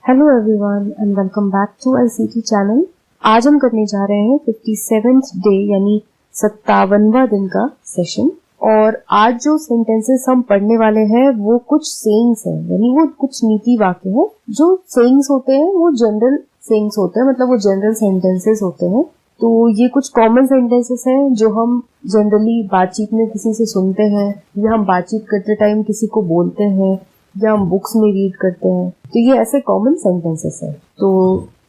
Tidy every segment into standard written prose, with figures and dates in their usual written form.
Hello everyone and welcome back to ICT channel. आज हम करने जा रहे हैं 57th डे यानी 57वां दिन का सेशन। और आज जो सेंटेंसेस हम पढ़ने वाले हैं वो कुछ सेइंग्स हैं, यानी वो कुछ नीति वाक्य हैं। जो सेइंग्स होते हैं वो जनरल सेइंग्स होते हैं, मतलब वो जनरल सेंटेंसेस होते हैं। तो ये कुछ कॉमन सेंटेंसेस हैं जो हम जनरली बातचीत में किसी से सुनते हैं, या हम बातचीत करते टाइम किसी को बोलते हैं, या हम बुक्स में रीड करते हैं। तो ये ऐसे कॉमन सेंटेंसेस हैं। तो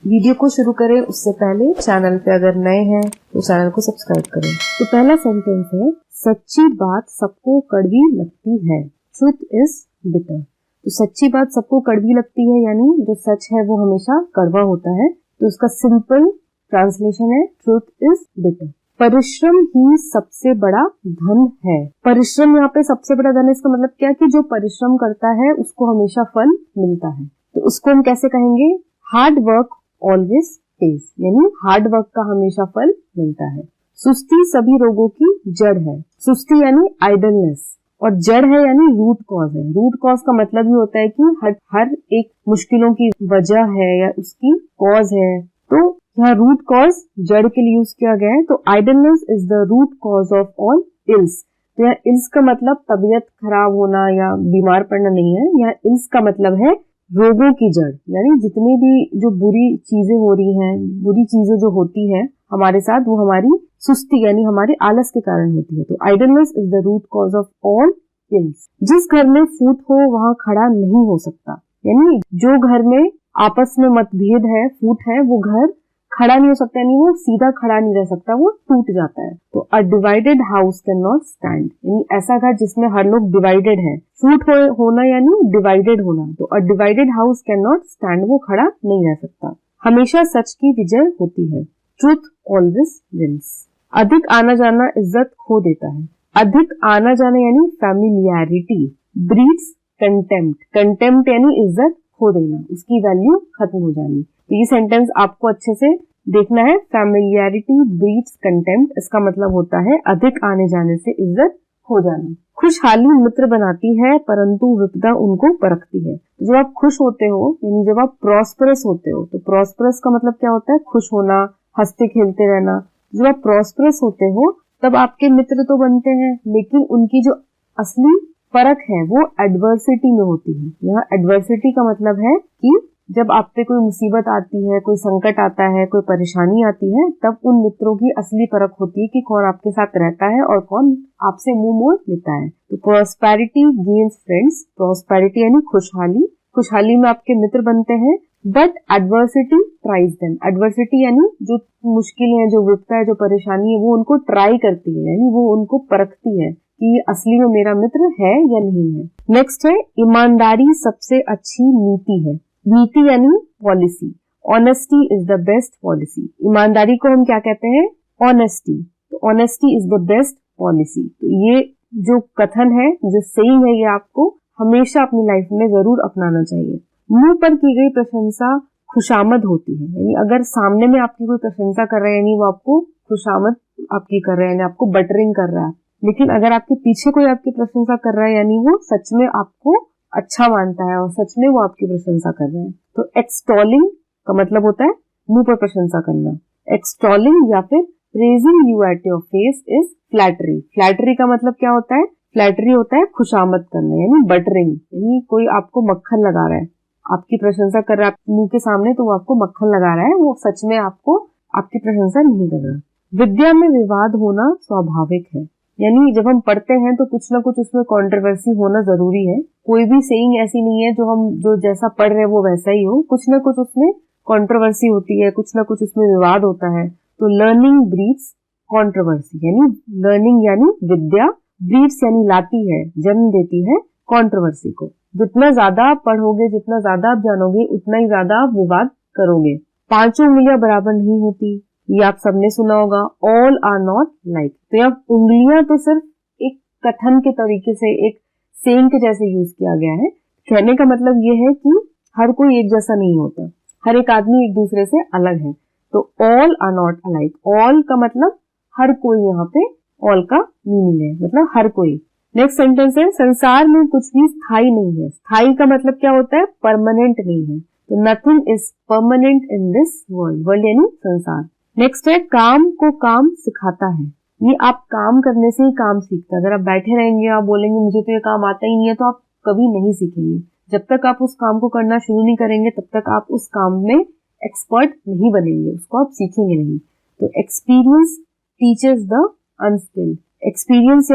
वीडियो को शुरू करें उससे पहले चैनल पे अगर नए हैं तो चैनल को सब्सक्राइब करें। तो पहला सेंटेंस है, सच्ची बात सबको कड़वी लगती है, ट्रुथ इज बिटर। तो सच्ची बात सबको कड़वी लगती है, यानी जो सच है वो हमेशा कड़वा होता है। तो इसका सिंपल ट्रांसलेशन है, ट्रुथ इज बिटर। परिश्रम ही सबसे बड़ा धन है। परिश्रम यहाँ पे सबसे बड़ा धन है, इसका मतलब क्या है कि जो परिश्रम करता है उसको हमेशा फल मिलता है। तो उसको हम कैसे कहेंगे, हार्ड वर्क ऑलवेज पेज, यानी हार्ड वर्क का हमेशा फल मिलता है। सुस्ती सभी रोगों की जड़ है। सुस्ती यानी आइडलनेस, और जड़ है यानी रूट कॉज है। रूट कॉज का मतलब ये होता है कि हर एक मुश्किलों की वजह है या उसकी कॉज है। तो यहाँ रूट कॉज जड़ के लिए यूज किया गया है। तो idleness is the root cause of all ills. तो यहाँ इल्स का मतलब तबीयत खराब होना या बीमार पड़ना नहीं है। यहाँ इल्स का मतलब है रोगों की जड़, यानी जितनी भी जो बुरी चीजें हो रही हैं, बुरी चीजें जो होती है हमारे साथ, वो हमारी सुस्ती यानी हमारे आलस के कारण होती है। तो idleness is the root cause of all ills. जिस घर में फूट हो वहां खड़ा नहीं हो सकता, यानी जो घर में आपस में मतभेद है, फूट है, वो घर खड़ा नहीं हो सकता, यानी वो सीधा खड़ा नहीं रह सकता, वो टूट जाता है। तो a divided house can not stand, यानी ऐसा घर जिसमें हर लोग डिवाइडेड है। फूट होना यानी डिवाइडेड होना। तो a divided house can not stand, वो खड़ा नहीं रह सकता। हमेशा सच की विजय होती है, ट्रुथ ऑलवेज विंस। अधिक आना जाना इज्जत खो देता है। अधिक आना जाना यानी फैमिलियरिटी ब्रीड्स कंटेम्प्ट। कंटेम्प्ट यानी इज्जत खो देना, उसकी वैल्यू खत्म हो जानी। तो ये सेंटेंस आपको अच्छे से देखना है। फैमिलियरिटी ब्रीड्स कंटेम्प्ट, इसका मतलब होता है अधिक आने जाने से इज्जत खो जाना। खुशहाली मित्र बनाती है परंतु विपदा उनको परखती है। तो जब आप खुश होते हो, यानी जब आप प्रॉस्परस होते हो, तो प्रॉस्परस का मतलब क्या होता है, खुश होना, हंसते खेलते रहना। जब आप प्रॉस्परस होते हो तब आपके मित्र तो बनते हैं, लेकिन उनकी जो असली फर्क है वो एडवर्सिटी में होती है। यहाँ एडवर्सिटी का मतलब है कि जब आप पे कोई मुसीबत आती है, कोई संकट आता है, कोई परेशानी आती है, तब उन मित्रों की असली परख होती है कि कौन आपके साथ रहता है और कौन आपसे मुंह मोड़ लेता है। तो प्रॉस्पेरिटी गेन्स फ्रेंड्स। प्रॉस्पेरिटी यानी खुशहाली, खुशहाली में आपके मित्र बनते हैं। But adversity tries them. Adversity यानी जो मुश्किलें हैं, जो विपदा है, जो परेशानी है, वो उनको ट्राई करती है, यानी वो उनको परखती है कि असली में मेरा मित्र है या नहीं है। नेक्स्ट है, ईमानदारी सबसे अच्छी नीति है। नीति यानी policy. Honesty is the best policy. ईमानदारी को हम क्या कहते हैं, ऑनेस्टी। तो honesty is the best policy. तो ये जो कथन है, जो सेइंग है, ये आपको हमेशा अपनी लाइफ में जरूर अपनाना चाहिए। मुंह पर की गई प्रशंसा खुशामद होती है, यानी अगर सामने में आपकी कोई प्रशंसा कर रहा है, यानी वो आपको खुशामद आपकी कर रहा है, यानी आपको बटरिंग कर रहा है। लेकिन अगर आपके पीछे कोई आपकी प्रशंसा कर रहा है, यानी वो सच में आपको अच्छा मानता है और सच में वो आपकी प्रशंसा कर रहे हैं। तो एक्सटॉलिंग का मतलब होता है मुंह पर प्रशंसा करना। एक्सटॉलिंग या फिर praising you at your face is flattery. Flattery का मतलब क्या होता है, फ्लैटरी होता है खुशामद करना, यानी बटरिंग, यानी कोई आपको मक्खन लगा रहा है, आपकी प्रशंसा कर रहा है आपके मुंह के सामने, तो वो आपको मक्खन लगा रहा है, वो सच में आपको आपकी प्रशंसा नहीं कर रहा। विद्या में विवाद होना स्वाभाविक है, यानी जब हम पढ़ते हैं तो कुछ ना कुछ उसमें कंट्रोवर्सी होना जरूरी है। कोई भी सेइंग ऐसी नहीं है जो जैसा पढ़ रहे हैं वो वैसा ही हो, कुछ ना कुछ उसमें कंट्रोवर्सी होती है, कुछ ना कुछ उसमें विवाद होता है। तो लर्निंग ब्रीड्स कंट्रोवर्सी, यानी लर्निंग यानी विद्या, ब्रीड्स यानी लाती है, जन्म देती है कंट्रोवर्सी को। जितना ज्यादा आप पढ़ोगे, जितना ज्यादा आप जानोगे, उतना ही ज्यादा आप विवाद करोगे। पांचों उंगलियां बराबर नहीं होती, ये आप सबने सुना होगा। All are not like. तो यहाँ उंगलियां तो सिर्फ एक कथन के तरीके से, एक सेइंग के जैसे यूज किया गया है। कहने का मतलब ये है कि हर कोई एक जैसा नहीं होता, हर एक आदमी एक दूसरे से अलग है। तो all are not alike. All का मतलब हर कोई, यहाँ पे ऑल का मीनिंग है, मतलब हर कोई। नेक्स्ट सेंटेंस है, संसार में कुछ भी स्थायी नहीं है। स्थायी का मतलब क्या होता है, परमानेंट नहीं है। तो nothing is permanent in this world, world यानी संसार। नेक्स्ट है काम को काम सिखाता है। ये आप काम करने से ही काम सीखते हैं। अगर आप बैठे रहेंगे, आप बोलेंगे मुझे तो ये काम आता ही नहीं है, तो आप कभी नहीं सीखेंगे। जब तक आप उस काम को करना शुरू नहीं करेंगे तब तक आप उस काम में एक्सपर्ट नहीं बनेंगे, उसको आप सीखेंगे नहीं। तो experience teachers the unskilled. Experience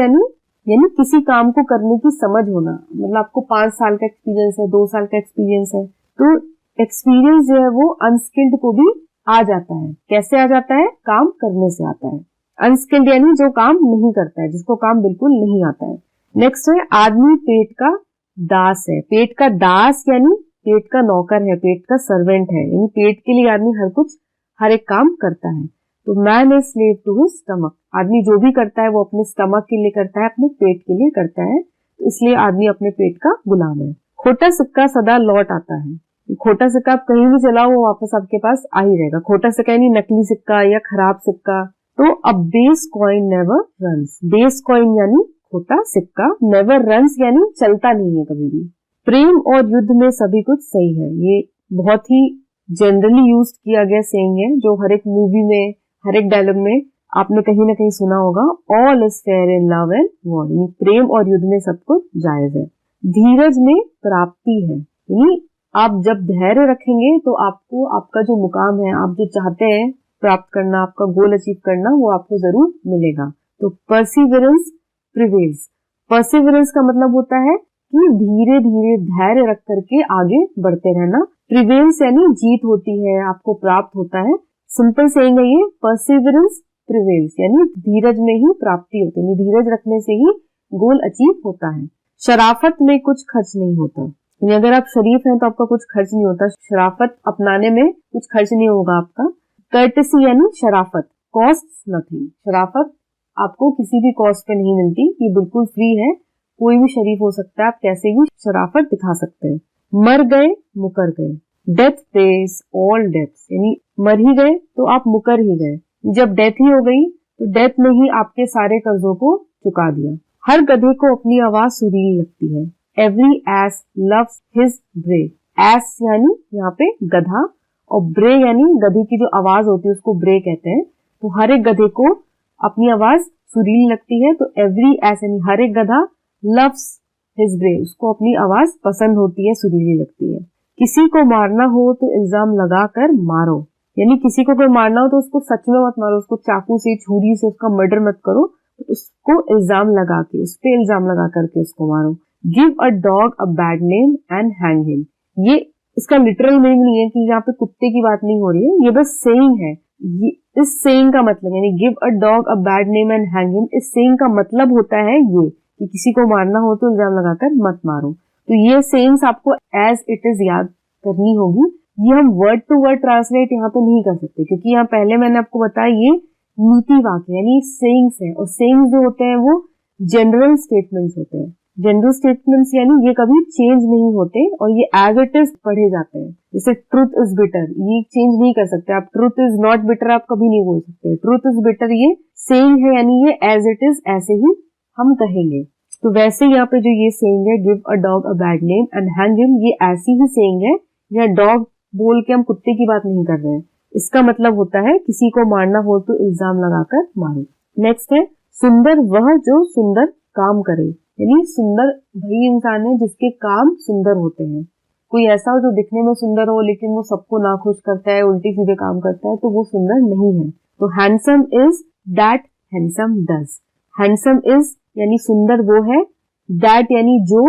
यानी किसी काम को करने की समझ होना। मतलब आपको 5 साल का एक्सपीरियंस है, 2 साल का एक्सपीरियंस है, तो एक्सपीरियंस जो है वो अनस्किल्ड को भी आ जाता है। कैसे आ जाता है? काम करने से आता है। अनस्किल्ड यानी जो काम नहीं करता है, जिसको काम बिल्कुल नहीं आता है। नेक्स्ट है आदमी पेट का दास है। पेट का दास यानी पेट का नौकर है, पेट का सर्वेंट है, यानी पेट के लिए आदमी हर एक काम करता है। तो man is slave to his stomach. आदमी जो भी करता है वो अपने स्टमक के लिए करता है, अपने पेट के लिए करता है, तो इसलिए आदमी अपने पेट का गुलाम है। खोटा सिक्का सदा लौट आता है। खोटा सिक्का आप कहीं भी चलाओ वो वापस आपके पास आ ही जाएगा। खोटा सिक्का यानी नकली सिक्का या खराब सिक्का। तो a base coin never runs. Base coin यानी खोटा सिक्का, नेवर रन्स यानी चलता नहीं है कभी भी। प्रेम और युद्ध में सभी कुछ सही है। ये बहुत ही जनरली यूज किया गया सेइंग है, जो हर एक मूवी में, हर एक डायलॉग में आपने कहीं ना कहीं सुना होगा। All is fair in love and war, यानी प्रेम और युद्ध में सब कुछ जायज है। धीरज में प्राप्ति है, यानी आप जब धैर्य रखेंगे तो आपको आपका जो मुकाम है, आप जो चाहते हैं प्राप्त करना, आपका गोल अचीव करना, वो आपको जरूर मिलेगा। तो परसिवरेंस प्रिवेल्स। परसिवरेंस का मतलब होता है कि धीरे धीरे धैर्य रख करके आगे बढ़ते रहना। प्रिवेल्स यानी जीत होती है, आपको प्राप्त होता है। सिंपल सेइंग है ये, परसिवरेंस प्रिवेल्स, यानी धीरज में ही प्राप्ति होती है, धीरज रखने से ही गोल अचीव होता है। शराफत में कुछ खर्च नहीं होता, यानी अगर आप शरीफ हैं तो आपका कुछ खर्च नहीं होता। शराफत अपनाने में कुछ खर्च नहीं होगा आपका। कर्टेसी यानी शराफत, कॉस्ट नथिंग। शराफत आपको किसी भी कॉस्ट पे नहीं मिलती, ये बिल्कुल फ्री है, कोई भी शरीफ हो सकता है, आप कैसे भी शराफत दिखा सकते हैं। मर गए मुकर गए। डेथ पेज ऑल डेब्ट्स, यानी मर ही गए तो आप मुकर ही गए। जब डेथ ही हो गई तो डेथ ने ही आपके सारे कर्जों को चुका दिया। हर गधे को अपनी आवाज सुरीली लगती है। एवरी एस लव्स हिज ब्रे। एस यानी यहाँ पे गधा, और ब्रे यानी गधे की जो आवाज होती है उसको ब्रे कहते हैं। तो हर एक गधे को अपनी आवाज सुरीली लगती है। तो एवरी एस यानी हर एक गधा, लव्स हिज ब्रे, उसको अपनी आवाज पसंद होती है, सुरीली लगती है। किसी को मारना हो तो इल्जाम लगाकर मारो, यानी किसी को कोई मारना हो तो उसको सच में मत मारो, उसको चाकू से, छुरी से उसका मर्डर मत करो, उसको इल्जाम लगा के, उस पे इल्जाम लगा करके उसको मारो। Give a dog a bad name and hang him. ये इसका लिटरल मीनिंग नहीं है कि यहाँ पे कुत्ते की बात नहीं हो रही है, ये बस सेइंग है। ये इस सेइंग का मतलब यानी give a dog a bad name and hang him, इस सेइंग का मतलब होता है ये कि किसी को मारना हो तो इल्जाम लगाकर मत मारो। तो ये सेइंग्स आपको एज इट इज याद करनी होगी। ये हम वर्ड टू वर्ड ट्रांसलेट यहाँ पे नहीं कर सकते, क्योंकि यहाँ पहले मैंने आपको बताया ये नीति वाक्य यानी सेइंग्स है, और सेइंग्स जो होते हैं वो जनरल स्टेटमेंट्स होते हैं। जनरल स्टेटमेंट्स यानी ये कभी चेंज नहीं होते और ये एज इट इज पढ़े जाते हैं। जैसे ट्रूथ इज बिटर, ये चेंज नहीं कर सकते आप। ट्रूथ इज नॉट बिटर आप कभी नहीं बोल सकते। ट्रूथ इज बिटर ये सेइंग है, यानी ये एज इट इज ऐसे ही हम कहेंगे। तो वैसे यहाँ पे जो ये सेइंग है give a dog a bad name and hang him, ये ऐसी ही सेइंग है। यहाँ डॉग बोल के हम कुत्ते की बात नहीं कर रहे हैं। इसका मतलब होता है किसी को मारना हो तो इल्जाम लगाकर मारो। नेक्स्ट है सुंदर वह जो सुंदर काम करे, यानी सुंदर वही इंसान है जिसके काम सुंदर होते हैं। कोई ऐसा हो जो दिखने में सुंदर हो लेकिन वो सबको नाखुश करता है, उल्टी सीधे काम करता है, तो वो सुंदर नहीं है। तो handsome is that handsome does. Handsome is यानी सुंदर वो है, दैट यानी जो,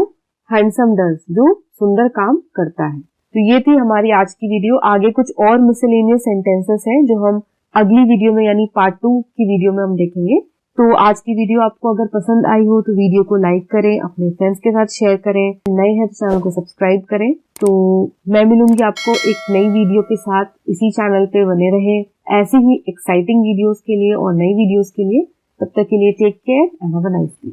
हैंडसम डज जो सुंदर काम करता है। तो ये थी हमारी आज की वीडियो। आगे कुछ और मिसलेनियस सेंटेंसेस हैं जो हम अगली वीडियो में यानी पार्ट 2 की वीडियो में हम देखेंगे। तो आज की वीडियो आपको अगर पसंद आई हो तो वीडियो को लाइक करें, अपने फ्रेंड्स के साथ शेयर करें, नए हैं तो चैनल को सब्सक्राइब करें। तो मैं मिलूंगी आपको एक नई वीडियो के साथ। इसी चैनल पे बने रहे ऐसी ही एक्साइटिंग वीडियोस के लिए और नई वीडियोस के लिए। तब तक के लिए take care and have a nice day.